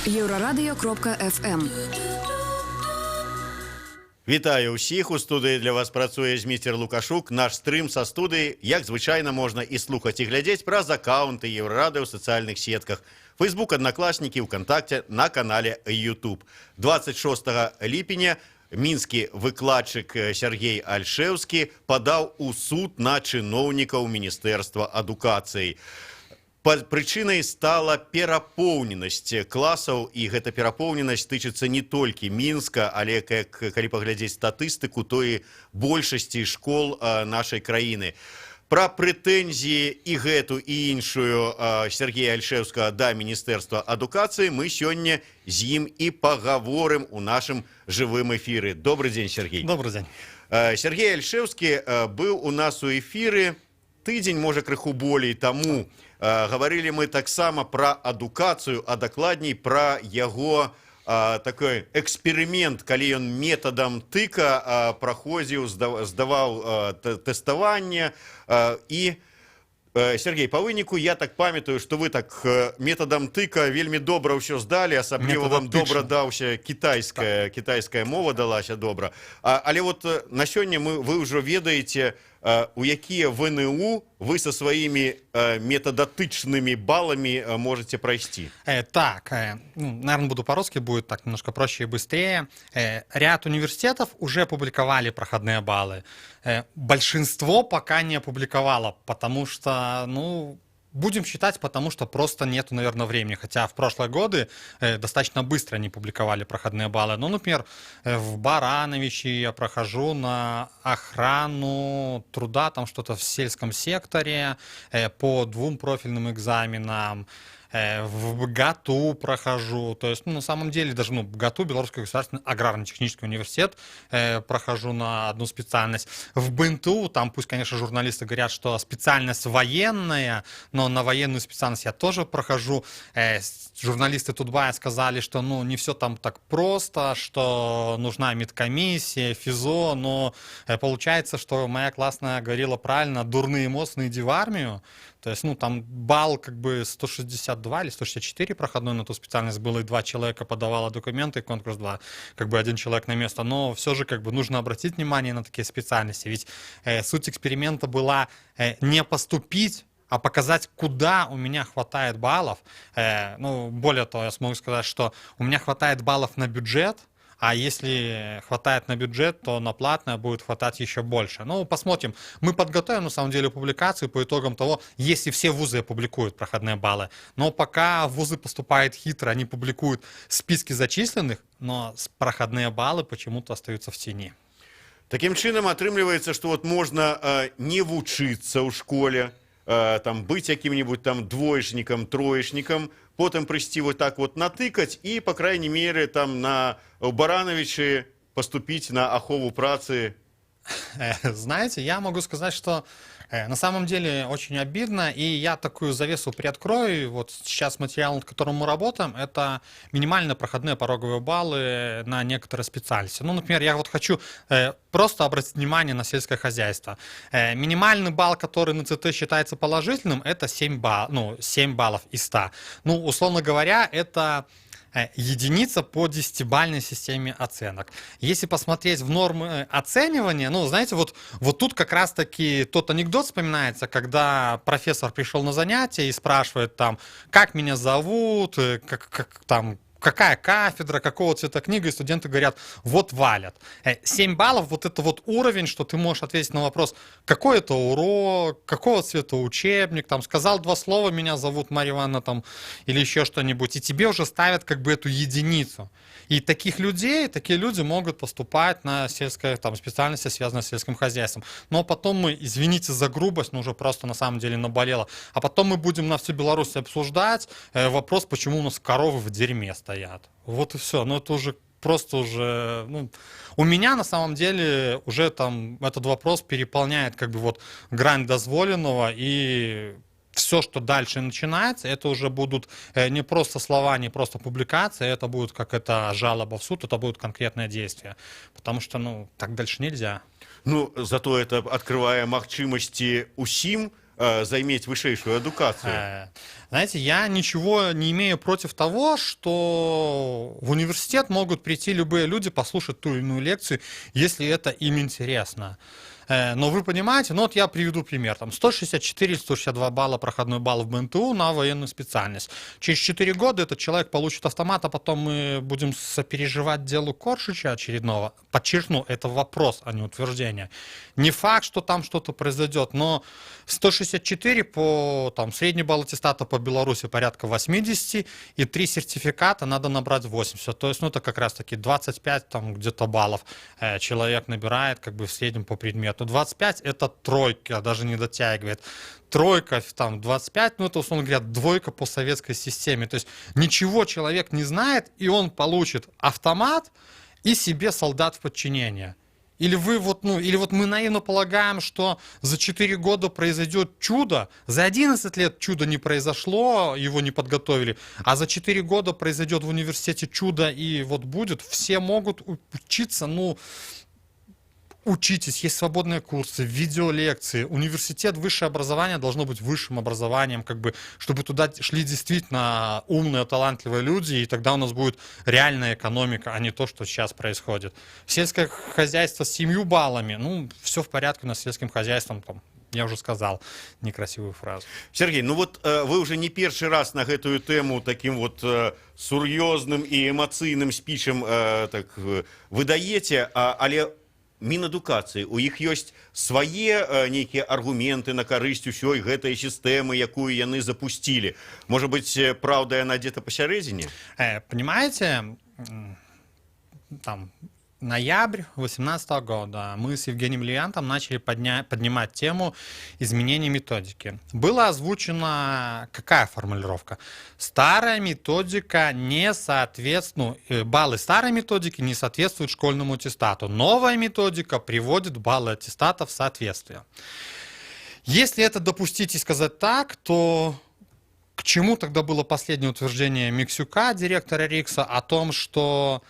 Еврорадио.ФМ. Вітаю усіх, у студії для вас працює Змістер Лукашук. Наш стрим са студії, як звичайно, можна і слухати, і глядеть праз аккаунти Єврорадіо у соціальних сетках. Фейсбук, Одноклассники, ВКонтакте, на каналі YouTube. 26 липня мінський викладчик Сергей Альшевский подав у суд на чиновников Міністерства адукації. Причиной стала перапоўненасць класаў, і гэта перапоўненасць тычыцца не толькі Мінска, але калі паглядзець статыстыку, то і большасці школ нашай краіны. Пра прэтэнзіі і гэту і іншую Сергея Альшевскага да Міністэрства адукацыі мы сёння з ім і пагаворым у нашым жывым эфіры. Добрый дзень, Сергей. Добрый дзень. Сергей Альшевскі быў у нас у эфіры тыдзень, можа, крыху болей таму. Говорили мы таксама про адукацию, а докладней про его такой эксперимент, калі он методом тыка проходил, сдавал тестование. И, Сергей, по выніку я так памятаю, что вы так методом тыка вельмі добра ўсё здали, асабліва вам добра даўся китайская мова далася добра. Але вот на сёння вы уже ведаете, у якія ВНУ вы со своими методотычными баллами можете пройти? Наверное, буду по-русски, будет так немножко проще и быстрее. Ряд университетов уже опубликовали проходные баллы. Большинство пока не опубликовало, потому что, будем считать, потому что просто нету, наверное, времени. Хотя в прошлые годы достаточно быстро они публиковали проходные баллы. Например, в Барановиче я прохожу на охрану труда, там что-то в сельском секторе, по 2 профильным экзаменам. В ГАТУ прохожу, то есть, на самом деле, даже в ГАТУ, Белорусский государственный аграрно-технический университет, прохожу на одну специальность. В БНТУ, там пусть, конечно, журналисты говорят, что специальность военная, но на военную специальность я тоже прохожу. Журналисты Тутбая сказали, что, не все там так просто, что нужна медкомиссия, ФИЗО, но получается, что моя классная говорила правильно, дурные эмоции иди в армию. То есть, там балл 162 или 164 проходной на ту специальность было, и 2 человека подавало документы, конкурс 2, 1 человек на место. Но все же нужно обратить внимание на такие специальности. Ведь суть эксперимента была не поступить, а показать, куда у меня хватает баллов. Более того, я смогу сказать, что у меня хватает баллов на бюджет, а если хватает на бюджет, то на платное будет хватать еще больше. Посмотрим. Мы подготовим, на самом деле, публикацию по итогам того, если все вузы опубликуют проходные баллы. Но пока вузы поступают хитро, они публикуют списки зачисленных, но проходные баллы почему-то остаются в тени. Таким чином, атрымліваецца, что можно не вучыцца ў школе, быть каким-нибудь двоечником, троечником, потом прийти вот так вот натыкать и, по крайней мере, на Барановиче поступить на ахову працы. Знаете, я могу сказать, что на самом деле очень обидно, и я такую завесу приоткрою. Вот сейчас материал, над которым мы работаем, это минимально проходные пороговые баллы на некоторые специальности. Например, я хочу просто обратить внимание на сельское хозяйство. Минимальный балл, который на ЦТ считается положительным, это 7 баллов из 100. Условно говоря, это единица по 10-бальной системе оценок. Если посмотреть в нормы оценивания, знаете, вот тут как раз-таки тот анекдот вспоминается, когда профессор пришел на занятие и спрашивает как меня зовут, какая кафедра, какого цвета книга, и студенты говорят, вот валят. 7 баллов, вот это вот уровень, что ты можешь ответить на вопрос, какой это урок, какого цвета учебник, сказал 2 слова, меня зовут Марья Ивановна, или еще что-нибудь, и тебе уже ставят эту единицу. И такие люди могут поступать на сельское, специальности, связанные с сельским хозяйством. Но потом мы, извините за грубость, но уже просто на самом деле наболело, а потом мы будем на всю Беларусь обсуждать вопрос, почему у нас коровы в дерьме стоят. Вот и все. Это уже просто у меня на самом деле уже этот вопрос переполняет грань дозволенного, и все, что дальше начинается, это уже будут не просто слова, не просто публикации, это будет жалоба в суд, это будут конкретные действия. Потому что, так дальше нельзя. Зато это открывае магчымасці усім займець вышэйшую адукацыю? Знаете, я ничего не имею против того, что в университет могут прийти любые люди, послушать ту или иную лекцию, если это им интересно. Но вы понимаете, ну вот я приведу пример. Там 164-162 балла проходной балл в БНТУ на военную специальность. Через 4 года этот человек получит автомат, а потом мы будем сопереживать делу Коршича очередного. Подчеркну, это вопрос, а не утверждение. Не факт, что там что-то произойдет, но 164 по там, средний балл аттестата по Беларуси порядка 80, и 3 сертификата надо набрать 80. То есть, ну, это как раз-таки 25 там где-то баллов человек набирает как бы в среднем по предмету. 25 это тройка, даже не дотягивает. Тройка, там 25, ну это, условно говоря, двойка по советской системе. То есть ничего человек не знает, и он получит автомат и себе солдат в подчинение. Или вы вот, ну, или вот мы наивно полагаем, что за 4 года произойдет чудо, за 11 лет чудо не произошло, его не подготовили, а за 4 года произойдет в университете чудо, и вот будет, все могут учиться, ну, учитесь, есть свободные курсы, видеолекции. Университет, высшее образование должно быть высшим образованием, как бы, чтобы туда шли действительно умные, талантливые люди, и тогда у нас будет реальная экономика, а не то, что сейчас происходит. Сельское хозяйство с 7 баллами, ну, все в порядке, но с сельским хозяйством, там, я уже сказал некрасивую фразу. Сергей, ну вот вы уже не першы раз на гэтую тему таким вот сур'ёзным і эмацыйным спічам так выдаеце, але Мінадукацыі, у іх ёсць свае нейкія аргументы на карысць усёй гэтай сістэмы, якую яны запусцілі. Можа быць, праўда, яна дзе-то пасярэдзіне? Понимаете, там, ноябрь 2018 года мы с Евгением Левиантом начали поднимать тему изменения методики. Была озвучена какая формулировка? Старая методика не соответствует, баллы старой методики не соответствуют школьному аттестату. Новая методика приводит баллы аттестата в соответствие. Если это допустить и сказать так, то к чему тогда было последнее утверждение Миксюка, директора РИКСа, о том, что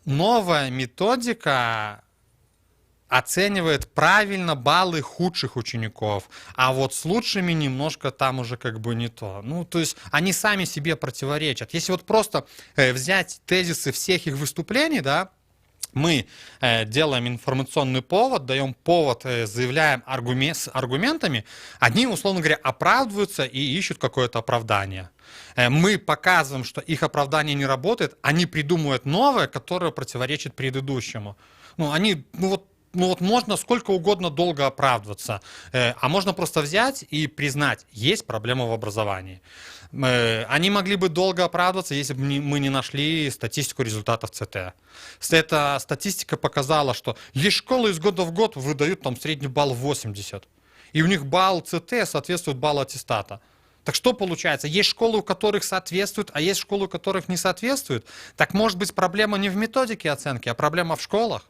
новая методика оценивает правильно баллы худших учеников, а вот с лучшими немножко там уже как бы не то. Ну, то есть они сами себе противоречат. Если вот просто взять тезисы всех их выступлений, да, мы делаем информационный повод, даем повод, заявляем с аргументами, они, условно говоря, оправдываются и ищут какое-то оправдание. Мы показываем, что их оправдание не работает, они придумывают новое, которое противоречит предыдущему. Ну, они, ну вот можно сколько угодно долго оправдываться, а можно просто взять и признать, есть проблема в образовании. Они могли бы долго оправдываться, если бы мы не нашли статистику результатов ЦТ. Эта статистика показала, что есть школы из года в год выдают там средний балл 80, и у них балл ЦТ соответствует баллу аттестата. Так что получается? Есть школы, у которых соответствует, а есть школы, у которых не соответствует. Так может быть проблема не в методике оценки, а проблема в школах?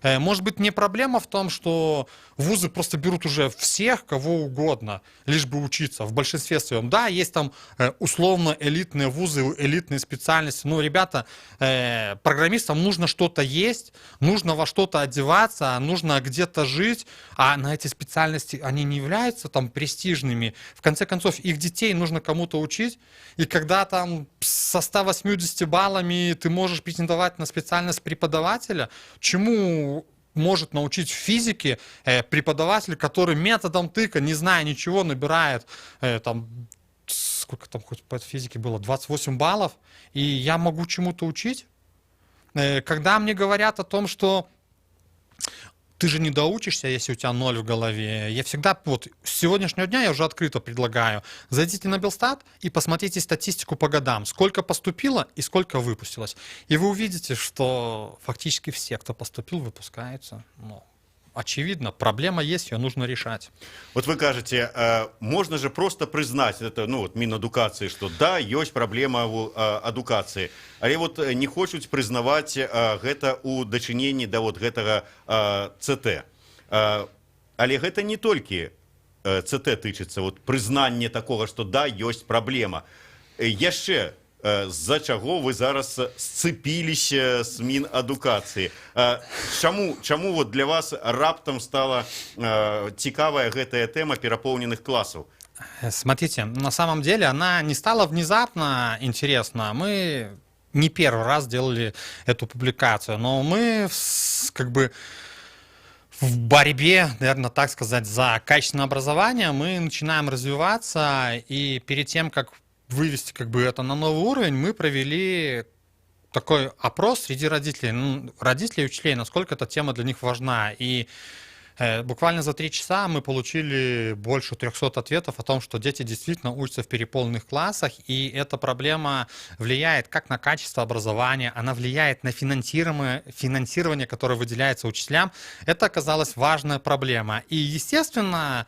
Может быть, не проблема в том, что вузы просто берут уже всех, кого угодно, лишь бы учиться, в большинстве своем. Да, есть там условно элитные вузы, элитные специальности, но, ребята, программистам нужно что-то есть, нужно во что-то одеваться, нужно где-то жить, а на эти специальности они не являются там престижными. В конце концов, их детей нужно кому-то учить, и когда там со 180 баллами ты можешь претендовать на специальность преподавателя, чему может научить в физике преподаватель, который методом тыка, не зная ничего, набирает там, сколько там хоть по физике было, 28 баллов, и я могу чему-то учить? Когда мне говорят о том, что ты же не доучишься, если у тебя 0 в голове. Я всегда, вот с сегодняшнего дня я уже открыто предлагаю, зайдите на Белстат и посмотрите статистику по годам, сколько поступило и сколько выпустилось. И вы увидите, что фактически все, кто поступил, выпускаются. Ну, очевидно, проблема есть, ее нужно решать. Вот вы кажете, можно же просто признать, это, ну, вот Минадукации, что да, есть проблема в адукации, але вот не хочуць признавать гэта у дачыненні да вот гэтага ЦТ. Але гэта не толькі ЦТ тычыцца, вот прызнанне такого, что да, есть проблема. Яшчэ з-за чаго вы зараз сцепіліся з Мінадукацыі. Чаму вот для вас раптам стала цікавая гэтая тэма перапоўненых класаў? Смотрите, на самом деле она не стала внезапно интересна. Мы не первый раз делали эту публикацию, но мы как бы в борьбе, наверное, так сказать, за качественное образование мы начинаем развиваться, и перед тем, как вывести как бы это на новый уровень, мы провели такой опрос среди родителей, родителей и учителей, насколько эта тема для них важна. И буквально за 3 часа мы получили больше 300 ответов о том, что дети действительно учатся в переполненных классах, и эта проблема влияет как на качество образования, она влияет на финансирование, которое выделяется учителям. Это оказалась важная проблема. И, естественно,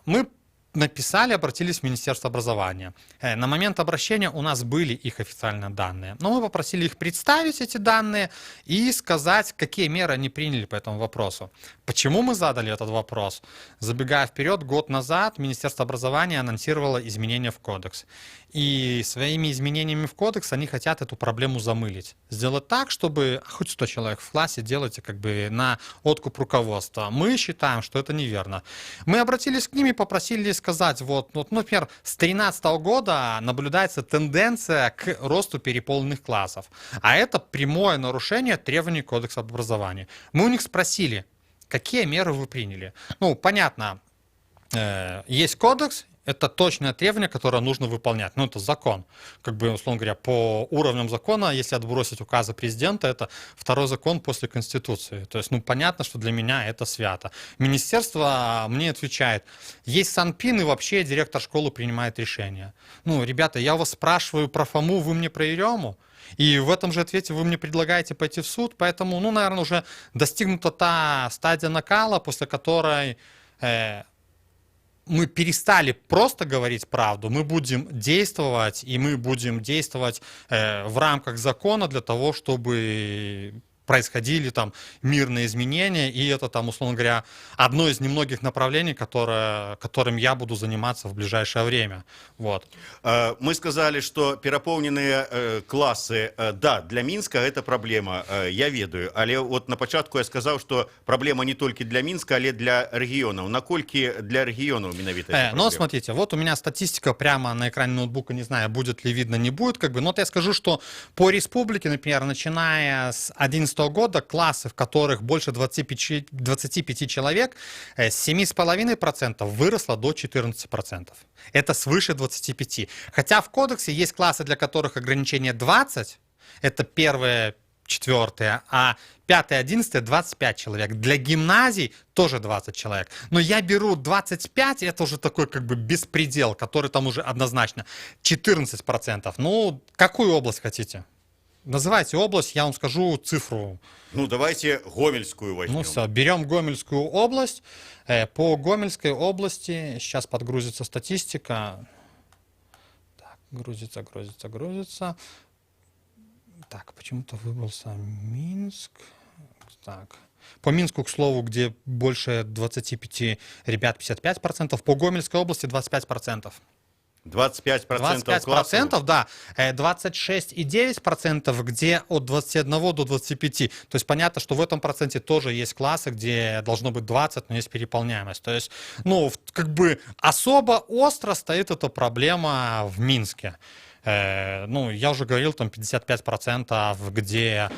мы написали, обратились в Министерство образования. На момент обращения у нас были их официальные данные, но мы попросили их представить эти данные и сказать, какие меры они приняли по этому вопросу. Почему мы задали этот вопрос? Забегая вперед, год назад Министерство образования анонсировало изменения в кодекс. И своими изменениями в кодекс они хотят эту проблему замылить. Сделать так, чтобы хоть 100 человек в классе делайте как бы на откуп руководства. Мы считаем, что это неверно. Мы обратились к ним и попросили сказать, вот, например, с 2013 года наблюдается тенденция к росту переполненных классов. А это прямое нарушение требований Кодекса об образовании. Мы у них спросили, какие меры вы приняли. Ну, понятно, есть кодекс, это точное требование, которое нужно выполнять. Ну, это закон. Как бы, условно говоря, по уровням закона, если отбросить указы президента, это второй закон после Конституции. То есть, ну, понятно, что для меня это свято. Министерство мне отвечает, есть Санпин, и вообще директор школы принимает решение. Ну, ребята, я вас спрашиваю про ФОМУ, вы мне про ЕРЕМу? И в этом же ответе вы мне предлагаете пойти в суд, поэтому, ну, наверное, уже достигнута та стадия накала, после которой мы перестали просто говорить правду, мы будем действовать, и мы будем действовать в рамках закона для того, чтобы происходили там мирные изменения, и это там, условно говоря, одно из немногих направлений, которым я буду заниматься в ближайшее время. Вот. Мы сказали, что переполненные классы, да, для Минска это проблема, я ведаю, але вот на початку я сказал, что проблема не только для Минска, але для регионов. Накольки для регионов менавіта эта проблема? Ну, смотрите, вот у меня статистика прямо на экране ноутбука, не знаю, будет ли видно, не будет, как бы, но вот я скажу, что по республике, например, начиная с 2011 года, классы, в которых больше 25 человек, с 7,5% выросло до 14%. Это свыше 25. Хотя в кодексе есть классы, для которых ограничение 20, это первые, четвертые, а 5-11 25 человек. Для гимназий тоже 20 человек. Но я беру 25, это уже такой как бы беспредел, который там уже однозначно 14%. Ну, какую область хотите? Называйте область, я вам скажу цифру. Ну, давайте Гомельскую возьмем. Ну все, берем Гомельскую область. По Гомельской области сейчас подгрузится статистика. Так, грузится. Так, почему-то выбрался Минск. Так. По Минску, к слову, где больше 25 ребят, 55%. По Гомельской области 25%. 25%, да. 26,9%, где от 21 до 25. То есть понятно, что в этом проценте тоже есть классы, где должно быть 20, но есть переполняемость. То есть, ну, как бы особо остро стоит эта проблема в Минске. Ну, я уже говорил, там 55%, где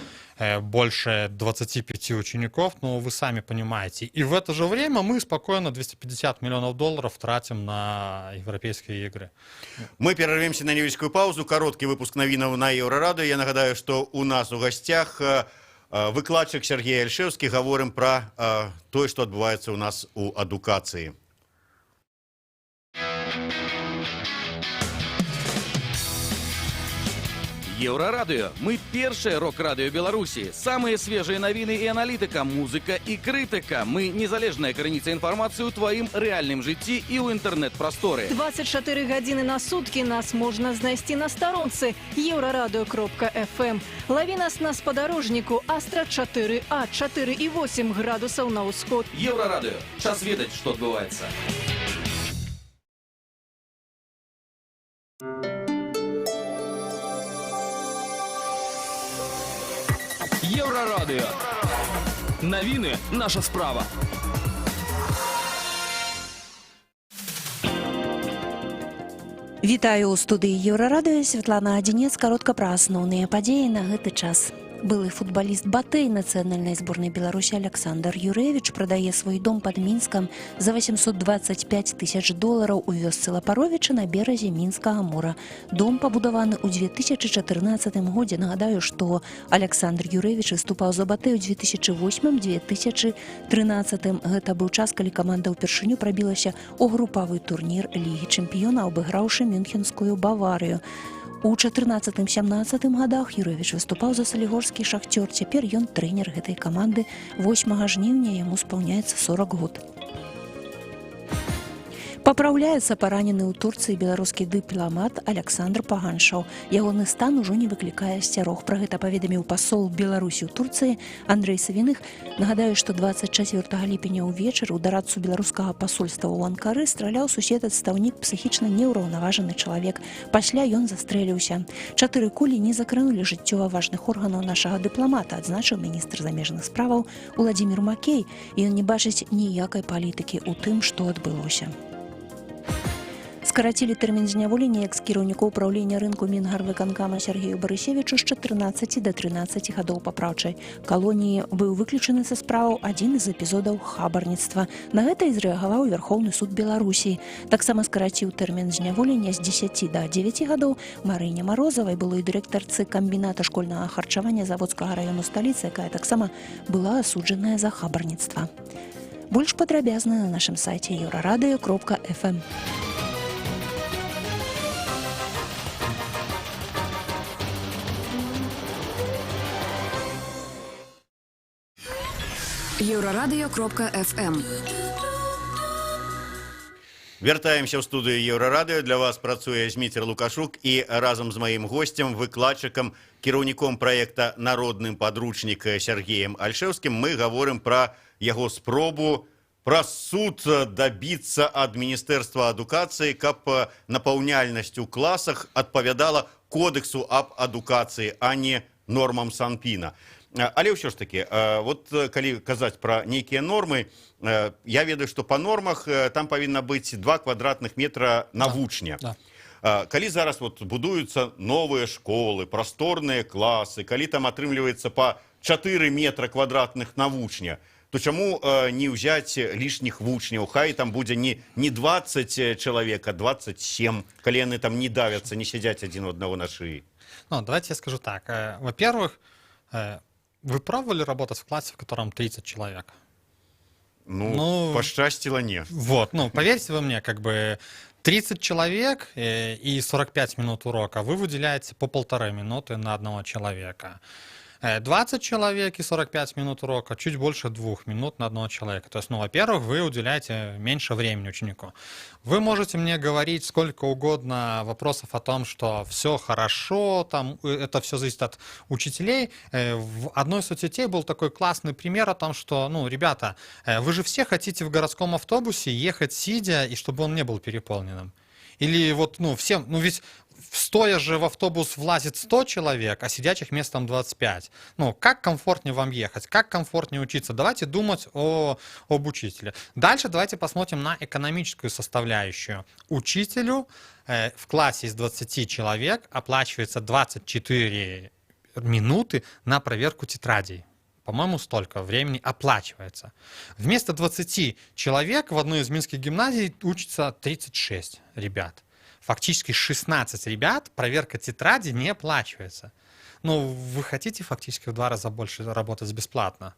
больше 25 учеников, но вы сами понимаете. И в это же время мы спокойно $250 миллионов тратим на европейские игры. Мы перервемся на невеличкую паузу. Короткий выпуск новинок на Еврорадио. Я нагадаю, что у нас у гостях выкладчик Сергей Альшевский. Говорим про то, что отбывается у нас у адукации. Еврорадио. Мы першее рок-радио Беларуси. Самые свежие новины и аналитика, музыка и критика. Мы незалежная крыніца інфармацыі ў тваім рэальным жыцці і ў інтэрнэт-прасторы. 24 гадзіны на суткі нас можна знайсці на старонцы еврорадио.fm. Лаві нас на спадарожніку Астра 4А, 4,8 градусаў на ўсход. Еврорадио. Час ведаць, што адбываецца. Єврорадіо. Новини – наша справа. Вітаю ў студыі Еўрарадыё, Святлана Адзінец, каротка пра асноўныя падзеі на гэты час. Былы футболіст Батэй нацыянальнай зборнай Беларусі Александр Юрэвіч прадае свой дом пад Мінскам за $825 тысяч у вёсцы Лапаровіча на беразе Мінскага мора. Дом пабудаваны ў 2014 годзе. Нагадаю, што Александр Юрэвіч выступаў за Батэй у 2008-2013. Гэта быў час, калі каманда ўпершыню прабілася ў групавы турнір Лігі чэмпіёнаў, абыграўшы мюнхенскую Баварыю. У 14-17 годах Юрэвіч выступаў за салігорскі Шахцёр. Цяпер ён трэнер гэтай каманды. 8 жніўня яму спаўняецца 40 год. Папраўляецца паранены ў Турцыі беларускі дыпламат Александр Паганшаў. Ягоны стан ужо не выклікае асцярог. Пра гэта паведаміў пасол Беларусі ў Турцыі Андрэй Савіных. Нагадаю, што 24 ліпеня ўвечары ў дарадцу беларускага пасольства ў Анкары страляў сусед-адстаўнік, псіхічна неўраўнаважаны чалавек. Пасля ён застрэліўся. 4 кулі не закранулі жыццёва важных органаў нашага дыпламата, адзначыў міністр замежных справаў Уладзімір Макей. Ён не бачыць ніякай палітыкі ў тым, што адбылося. Скарацілі тэрмін зняволення экс-кіраўніка ўпраўлення рынку Мінгарвыканкама Сергею Барысевічу з 14 да 13 гадоў папраўчай калоніі. Быў выключаны са справаў адзін з эпізодаў хабарніцтва. На гэта і зрэагаваў Верхоўны суд Беларусі. Таксама скараціў тэрмін зняволення з 10 да 9 гадоў Марыне Марозавай, былой дырэктарцы камбіната школьнага харчавання Заводскага раёну сталіцы, якая таксама была асуджаная за хабарніцтва. Больш падрабязна на нашым сайце euraradыё.fm. Euraradыё.fm. Вяртаемся ў студыю Еўрарадыё. Для вас працуе Зміцер Лукашук і разам з маім госцем, выкладчыкам, кіраўніком праекта «Народным падручнік» Сергеем Альшэўскім мы гаворым пра яго спробу праз суд дабіцца ад Міністэрства адукацыі, каб напаўняльнасць у класах адпавядала кодексу аб адукацыі, а не нормам Санпіна. Але ўсё ж такі, вот калі казаць пра нейкія нормы, я ведаю, што па нормах там павінна быць 2 квадратных метра на вучня. Калі зараз вот будуюцца новыя школы, прасторныя класы, калі там атрымліваецца па 4 метра квадратных на вучня, то чаму не ўзяць лішніх вучняў? Хай там будзе не 20 чалавек, а 27, калі яны там не давяцца, не сядзяць адзін аднаго на шыі. Ну, давайте я скажу так. Во-первых, вы пробовали работать в классе, в котором 30 человек? Ну, пощастило не. Вот, ну, поверьте вы мне, как бы 30 человек и 45 минут урока вы выделяете по 1,5 минуты на одного человека. 20 человек и 45 минут урока, чуть больше 2 минут на одного человека. То есть, ну, во-первых, вы уделяете меньше времени ученику. Вы можете мне говорить сколько угодно вопросов о том, что все хорошо, там, это все зависит от учителей. В одной из соцсетей был такой классный пример о том, что, ну, ребята, вы же все хотите в городском автобусе ехать сидя, и чтобы он не был переполненным. Или вот, ну, всем, ну, ведь стоя же в автобус влазит 100 человек, а сидячих мест там 25. Ну, как комфортнее вам ехать, как комфортнее учиться? Давайте думать об учителе. Дальше давайте посмотрим на экономическую составляющую. Учителю в классе из 20 человек оплачивается 24 минуты на проверку тетрадей. По-моему, столько времени оплачивается. Вместо 20 человек в одной из минских гимназий учится 36 ребят. Фактически 16 ребят, проверка тетради не оплачивается. Ну, вы хотите фактически в 2 раза больше работать бесплатно?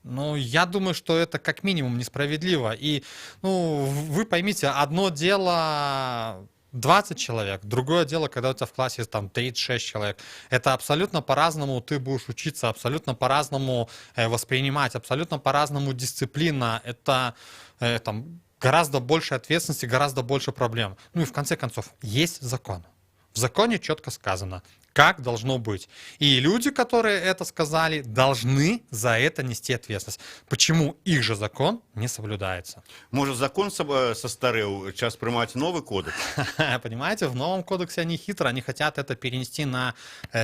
Ну, я думаю, что это как минимум несправедливо. И, ну, вы поймите, одно дело 20 человек, другое дело, когда у тебя в классе там 36 человек. Это абсолютно по-разному ты будешь учиться, абсолютно по-разному воспринимать, абсолютно по-разному дисциплина. Это там гораздо больше ответственности, гораздо больше проблем. Ну и в конце концов, есть закон. В законе четко сказано, как должно быть. И люди, которые это сказали, должны за это нести ответственность. Почему их же закон не соблюдается? Может, закон состарел, час принимать новый кодекс? Понимаете, в новом кодексе они хитро, они хотят это перенести на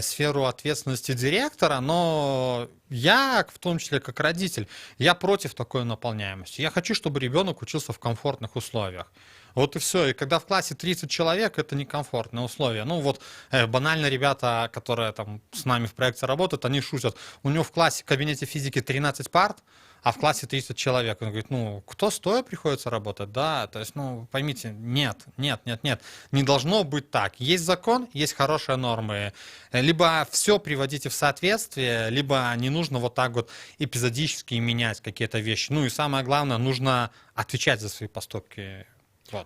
сферу ответственности директора, но я, в том числе как родитель, я против такой наполняемости. Я хочу, чтобы ребенок учился в комфортных условиях. Вот и все. И когда в классе 30 человек, это некомфортные условия. Ну вот банально ребята, которые там с нами в проекте работают, они шутят. У него в классе, в кабинете физики 13 парт, а в классе 30 человек. Он говорит, ну, кто стоя приходится работать? Да, то есть, ну, поймите, нет. Не должно быть так. Есть закон, есть хорошие нормы. Либо все приводите в соответствие, либо не нужно вот так вот эпизодически менять какие-то вещи. Ну и самое главное, нужно отвечать за свои поступки.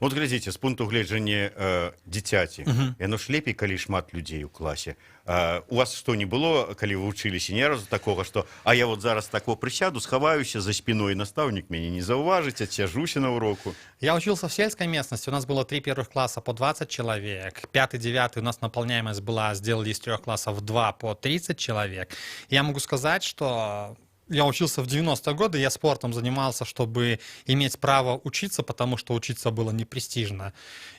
Вот глядзіце, з пункту гледжання дзіцяці, яно ж лепей, калі шмат людзей у класе. У вас што не было, калі вы вучыліся, ні разу такога, што а я вот зараз тако прысяду, схаваюся за спиной, настаўнік мяне не заўважыць, адсяжуся на уроку. Я учился в сельской местности, у нас было 3 первых класса по 20 человек, 5-9 у нас наполняемость была, сделали из 3 классов 2 по 30 человек. Я могу сказать, что... Я учился в 90-е годы, я спортом занимался, чтобы иметь право учиться, потому что учиться было непрестижно.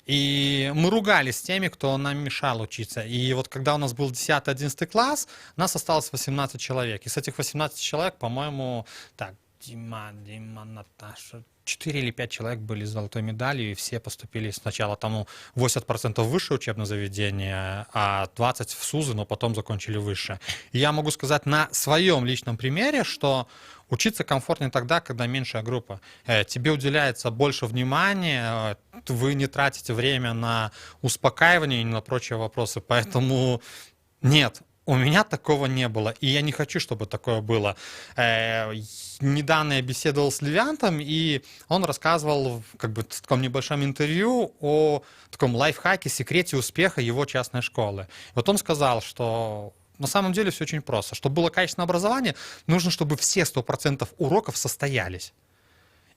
И мы ругались с теми, кто нам мешал учиться. И вот когда у нас был 10-11 класс, нас осталось 18 человек. И с этих 18 человек, по-моему, так, Дима, Наташа, 4 или 5 человек были с золотой медалью, и все поступили сначала там 80% в высшее учебное заведение, а 20% в СУЗы, но потом закончили высшее. И я могу сказать на своем личном примере, что учиться комфортнее тогда, когда меньшая группа. Тебе уделяется больше внимания, вы не тратите время на успокаивание и на прочие вопросы, поэтому нет. У меня такого не было, и я не хочу, чтобы такое было. Недавно я беседовал с Левиантом, и он рассказывал как бы, в таком небольшом интервью о таком лайфхаке, секрете успеха его частной школы. И вот он сказал, что на самом деле все очень просто. Чтобы было качественное образование, нужно, чтобы все 100% уроков состоялись.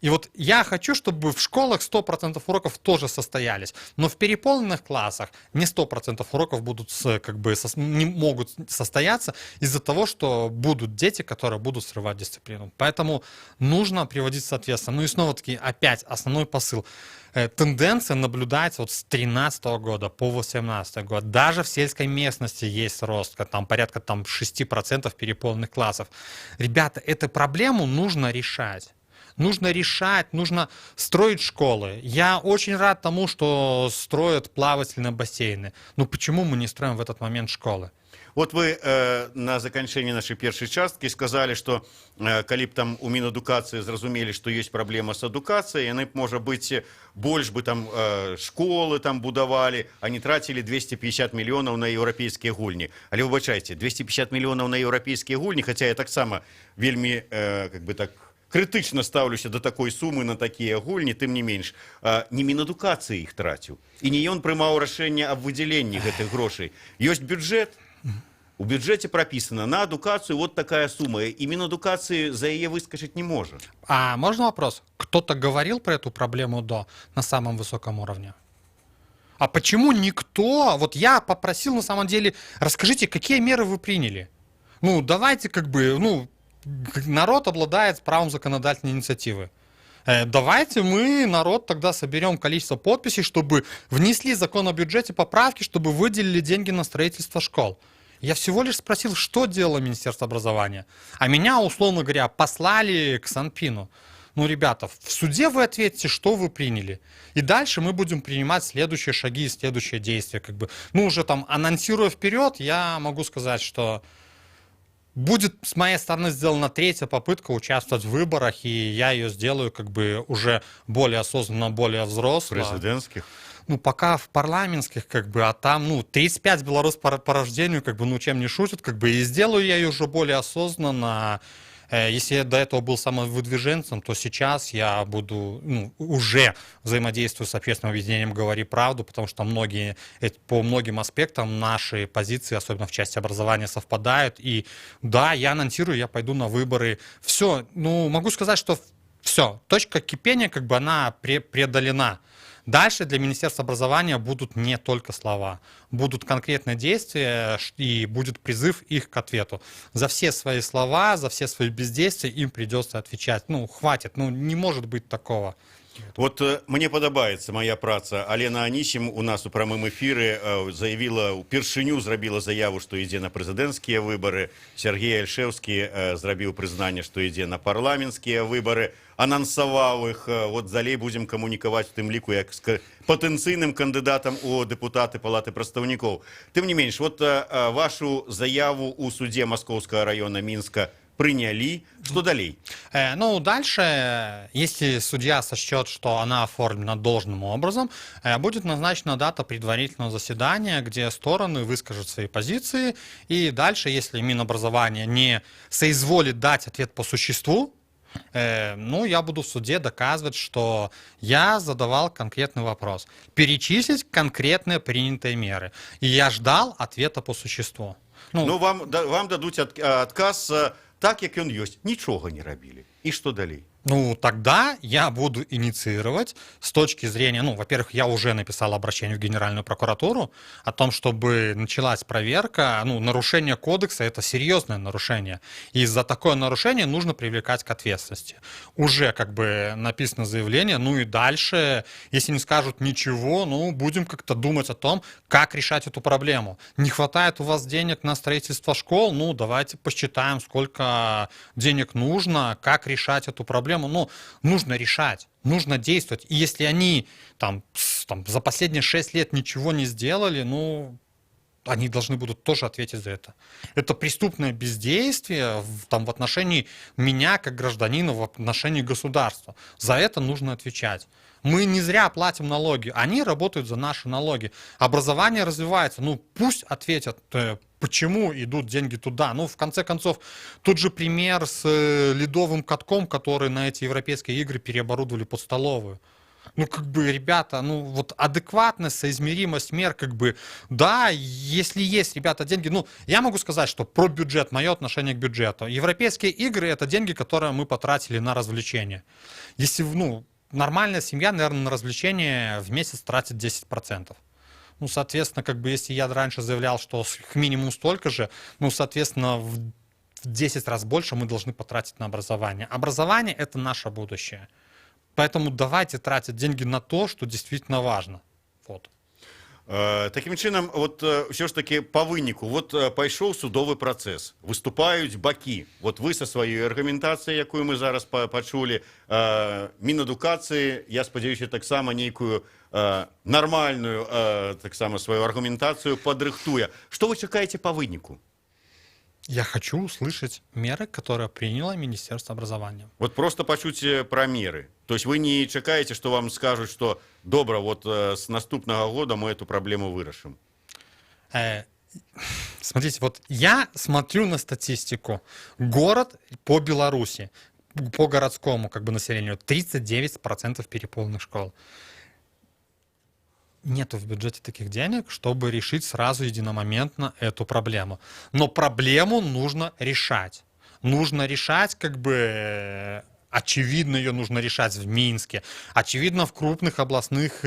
И вот я хочу, чтобы в школах 100% уроков тоже состоялись, но в переполненных классах не 100% уроков будут, как бы, не могут состояться из-за того, что будут дети, которые будут срывать дисциплину. Поэтому нужно приводить соответственно. Ну и снова-таки опять основной посыл. Тенденция наблюдается вот с 2013 года по 2018 год. Даже в сельской местности есть рост, там порядка 6% переполненных классов. Ребята, эту проблему нужно решать. Нужно решать, нужно строить школы. Я очень рад тому, что строят плавательные бассейны. Но почему мы не строим в этот момент школы? Вот вы на заканчэнні нашай першай часткі сказалі, што калі б там у Мінадукацыі зразумелі, што ёсць праблема з адукацыяй, яны б, можа быць, больш бы там школы там будавалі, а не трацілі 250 мільёнаў на еўрапейскія гульні. Але выбачайце, 250 мільёнаў на еўрапейскія гульні, хаця я таксама вельмі, как бы так, крытычна стаўлюся да такой сумы на такія гульні, тым не менш, не Мінадукацыі іх траціў. І не ён прымаў рашэнне аб выдзяленні гэтых грошай. Ёсць бюджэт, у бюджэце прописано на адукацыю вот такая сумма, и Минадукации за яе выскочить не может. А можно вопрос? Кто-то говорил про эту проблему на самом высоком уровне? А почему никто? Вот я попросил, на самом деле, расскажите, какие меры вы приняли? Ну, давайте как бы, народ обладает правом законодательной инициативы. Давайте мы, народ, тогда соберем количество подписей, чтобы внесли закон о бюджете, поправки, чтобы выделили деньги на строительство школ. Я всего лишь спросил, что делало Министерство образования. А меня, условно говоря, послали к Санпину. Ну, ребята, в суде вы ответите, что вы приняли. И дальше мы будем принимать следующие шаги и следующие действия. Как бы. Ну, уже там, анонсируя вперед, я могу сказать, что будет с моей стороны сделана 3-я попытка участвовать в выборах, и я ее сделаю как бы уже более осознанно, более взросло. Президентских? Ну, пока в парламентских, как бы, а там, 35 белорус по рождению, как бы, чем не шутят, как бы, и сделаю я ее уже более осознанно. Если я до этого был самовыдвиженцем, то сейчас я буду, уже взаимодействую с общественным объединением «Говори правду», потому что по многим аспектам наши позиции, особенно в части образования, совпадают. И да, я анонсирую, я пойду на выборы. Все, могу сказать, что все, точка кипения, как бы, она преодолена. Дальше для Министерства образования будут не только слова, будут конкретные действия и будет призыв их к ответу. За все свои слова, за все свои бездействия им придется отвечать. Ну, хватит, ну, не может быть такого. Вот мне падабаецца моя праца. Алена Анісім у нас у прамым эфіры заявіла, упершыню зрабіла заяву, што ідзе на прэзідэнцкія выбары. Сергей Альшэўскі зрабіў прызнанне, што ідзе на парламенцкія выбары, анансаваў іх. Вот далей будзем камунікаваць у тым ліку як з патэнцыйным кандыдатам у дэпутаты Палаты прадстаўнікоў. Тым не менш, вот вашу заяву у суде Маскоўскага района Мінска приняли. Что далее? Ну, дальше, если судья сочтет, что она оформлена должным образом, будет назначена дата предварительного заседания, где стороны выскажут свои позиции. И дальше, если Минобразование не соизволит дать ответ по существу, ну, я буду в суде доказывать, что я задавал конкретный вопрос. Перечислить конкретные принятые меры. И я ждал ответа по существу. Ну вам дадут отказ так, як ён ёсць. Нічога не рабілі. І што далей? Ну, тогда я буду инициировать с точки зрения, ну, во-первых, я уже написал обращение в Генеральную прокуратуру о том, чтобы началась проверка. Ну, нарушение кодекса – это серьезное нарушение. И за такое нарушение нужно привлекать к ответственности. Уже как бы написано заявление, ну и дальше, если не скажут ничего, ну, будем как-то думать о том, как решать эту проблему. Не хватает у вас денег на строительство школ, ну, давайте посчитаем, сколько денег нужно, как решать эту проблему. Ну, нужно решать, нужно действовать. И если они там за последние 6 лет ничего не сделали, ну, они должны будут тоже ответить за это. Это преступное бездействие в отношении меня как гражданина, в отношении государства. За это нужно отвечать. Мы не зря платим налоги, они работают за наши налоги. Образование развивается, ну пусть ответят, почему идут деньги туда. Ну, в конце концов, тот же пример с ледовым катком, который на эти европейские игры переоборудовали под столовую. Ну, как бы, ребята, ну, вот адекватность, соизмеримость мер, как бы, да, если есть, ребята, деньги, ну, я могу сказать, что про бюджет, мое отношение к бюджету. Европейские игры – это деньги, которые мы потратили на развлечения. Если, ну, нормальная семья, наверное, на развлечения в месяц тратит 10%. Ну, соответственно, как бы, если я раньше заявлял, что минимум столько же, ну, соответственно, в 10 раз больше мы должны потратить на образование. Образование – это наше будущее. Поэтому давайте тратить деньги на то, что действительно важно. Вот. Таким чынам, вот все ж таки по выніку, вот пайшоў судовы працэс, выступаюць бакі. Вот вы со сваёй аргументацыяй, якую мы зараз пачулі, Мінадукацыі, я спадзяюся, таксама нейкую нормальную таксама сваю аргументацыю падрыхтуе. Что вы чакаеце по выніку? Я хочу услышать меры, которые приняло Министерство образования. Вот просто почуть про меры. То есть вы не чакаете, что вам скажут, что добро, вот с наступного года мы эту проблему вырашим? Смотрите, вот я смотрю на статистику. Город по Беларуси, по городскому как бы населению, 39% переполненных школ. Нету в бюджете таких денег, чтобы решить сразу единомоментно эту проблему. Но проблему нужно решать. Нужно решать, как бы, очевидно, ее нужно решать в Минске. Очевидно, в крупных областных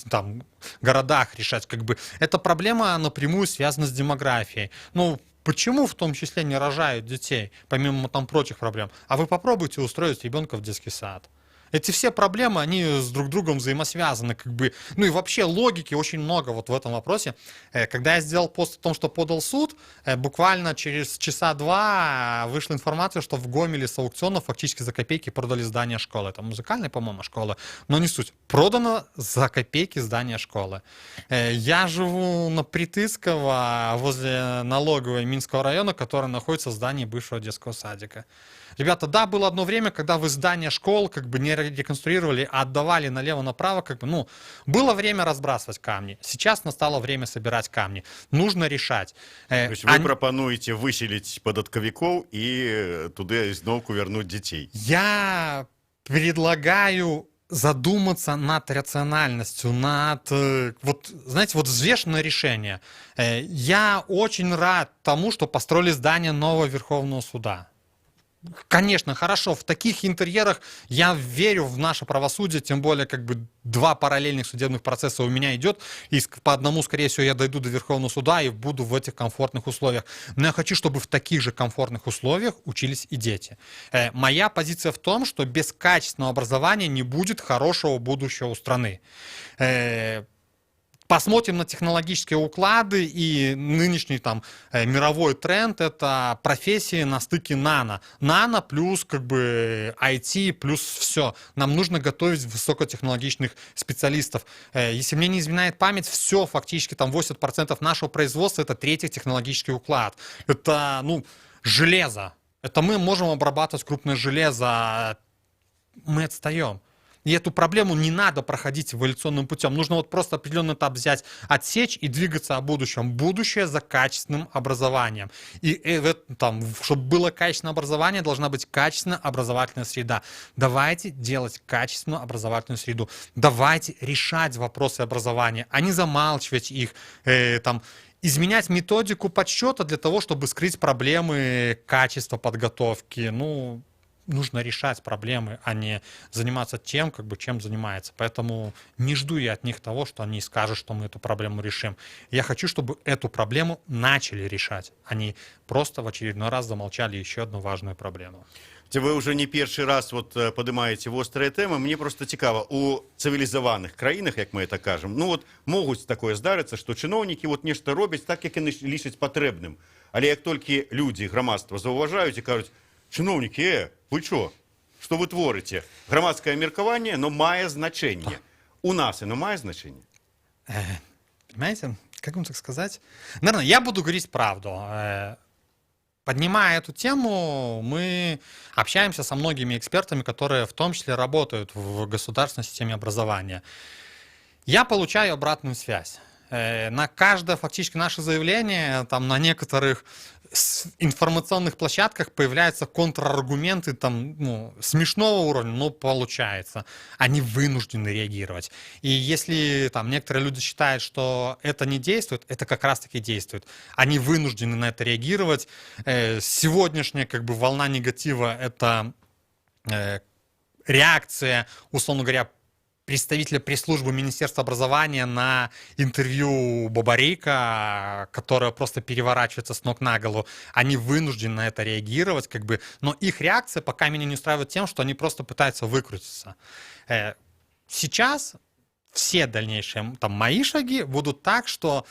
там, городах решать. Как бы. Эта проблема напрямую связана с демографией. Ну, почему в том числе не рожают детей, помимо там прочих проблем? А вы попробуйте устроить ребенка в детский сад. Эти все проблемы, они с друг другом взаимосвязаны, как бы, ну и вообще логики очень много вот в этом вопросе. Когда я сделал пост о том, что подал суд, буквально через часа два вышла информация, что в Гомеле с аукциона фактически за копейки продали здание школы. Это музыкальная, по-моему, школа, но не суть. Продано за копейки здание школы. Я живу на Притыцкого, возле налоговой Минского района, которая находится в здании бывшего детского садика. Ребята, да, было одно время, когда вы здания школ как бы не реконструировали, а отдавали налево-направо, как бы, ну, было время разбрасывать камни. Сейчас настало время собирать камни. Нужно решать. То есть вы пропонуете выселить податковиков и туда изновку вернуть детей? Я предлагаю задуматься над рациональностью, над, вот, знаете, вот взвешенное решение. Я очень рад тому, что построили здание нового Верховного суда. Конечно, хорошо, в таких интерьерах я верю в наше правосудие, тем более как бы 2 параллельных судебных процесса у меня идет, и по одному, скорее всего, я дойду до Верховного суда и буду в этих комфортных условиях. Но я хочу, чтобы в таких же комфортных условиях учились и дети. Моя позиция в том, что без качественного образования не будет хорошего будущего у страны. Посмотрим на технологические уклады, и нынешний там мировой тренд — это профессии на стыке нано. Нано плюс как бы IT плюс все. Нам нужно готовить высокотехнологичных специалистов. Если мне не изменяет память, все фактически там 80% нашего производства — это 3-й технологический уклад. Это, ну, железо. Это мы можем обрабатывать крупное железо. Мы отстаем. И эту проблему не надо проходить эволюционным путем. Нужно вот просто определенный этап взять, отсечь и двигаться о будущем. Будущее за качественным образованием. И там, чтобы было качественное образование, должна быть качественная образовательная среда. Давайте делать качественную образовательную среду. Давайте решать вопросы образования, а не замалчивать их, изменять методику подсчета для того, чтобы скрыть проблемы качества подготовки. Ну, нужно решать проблемы, а не заниматься тем, как бы, чем занимается. Поэтому не жду я от них того, что они скажут, что мы эту проблему решим. Я хочу, чтобы эту проблему начали решать, а не просто в очередной раз замолчали еще одну важную проблему. Ви вже не перший раз піднімаєте гострі теми. Мені просто цікаво, у цивілізованих країнах, як ми це кажемо, ну от можуть таке здаритися, що чиновники от нечто роблять так, як вони лічать потрібним. Але як тільки люди, громадство зауважають і кажуть: чиновники, ви що? Що ви творите? Громадське міркування, но має значення. У нас оно має значення? Понимаете, как вам так сказать? Наверное, я буду говорить правду. Поднимая эту тему, мы общаемся со многими экспертами, которые в том числе работают в государственной системе образования. Я получаю обратную связь. На каждое фактически наше заявление, там, на некоторых информационных площадках появляются контраргументы там, ну, смешного уровня, но получается. Они вынуждены реагировать. И если там некоторые люди считают, что это не действует, это как раз-таки действует. Они вынуждены на это реагировать. Сегодняшняя как бы волна негатива — это реакция, условно говоря, представителя пресс-службы Министерства образования на интервью Бабарика, которое просто переворачивается с ног на голову. Они вынуждены на это реагировать, как бы, но их реакция пока меня не устраивает тем, что они просто пытаются выкрутиться. Сейчас все дальнейшие там, мои шаги будут так, что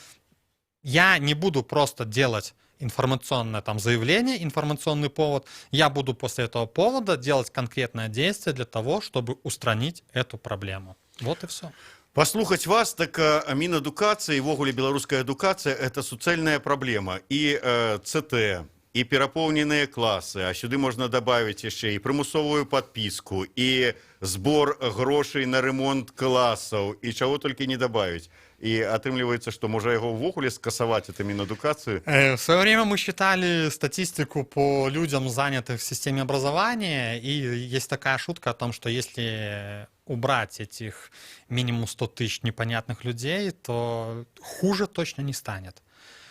я не буду просто делать информационное там заявление, информационный повод. Я буду после этого повода делать конкретное действие для того, чтобы устранить эту проблему. Вот и все. Паслухаць вас, так Мінадукацыя і ввогуле беларуская адукацыя — это суцэльная праблема. І ЦТ, і перапоўненыя класы, а сюды можна дабавіць яшчэ і прымусовую падпіску, і збор грошай на ремонт класаў, і чаго толькі не дабавіць. И отрымливается, что можно его ввогуле скасовать, это Минэдукацию. В свое время мы считали статистику по людям, занятых в системе образования, и есть такая шутка о том, что если убрать этих минимум 100 тысяч непонятных людей, то хуже точно не станет.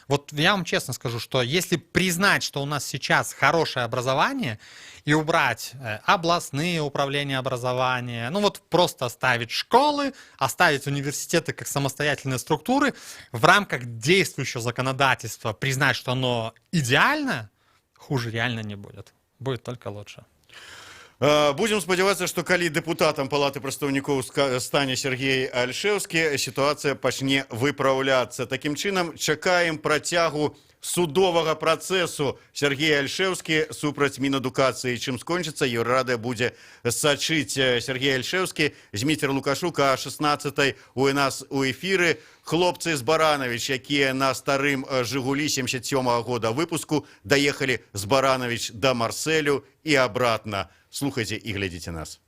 Вот я вам честно скажу, что если признать, что у нас сейчас хорошее образование, и убрать областные управления образования, ну вот просто оставить школы, оставить университеты как самостоятельные структуры, в рамках действующего законодательства признать, что оно идеально, хуже реально не будет. Будет только лучше. Будем спадзявацца, што калі дэпутатам палаты прадстаўнікоў стане Сергей Альшэўскі, сітуацыя пачне выпраўляцца. Такім чынам, чакаем працягу судовага працэсу Сергея Альшэўскі супраць Мінадукацыі. Чым скончыцца, Еўрарадыё будзе сачыць. Сергей Альшэўскі, Зміцер Лукашук, а 16-й у нас у эфіры. Хлопцы з Баранович, якія на старым «Жигулі» 77-го года выпуску даехалі з Баранович да Марселю і абратна. Слухайте и глядите нас.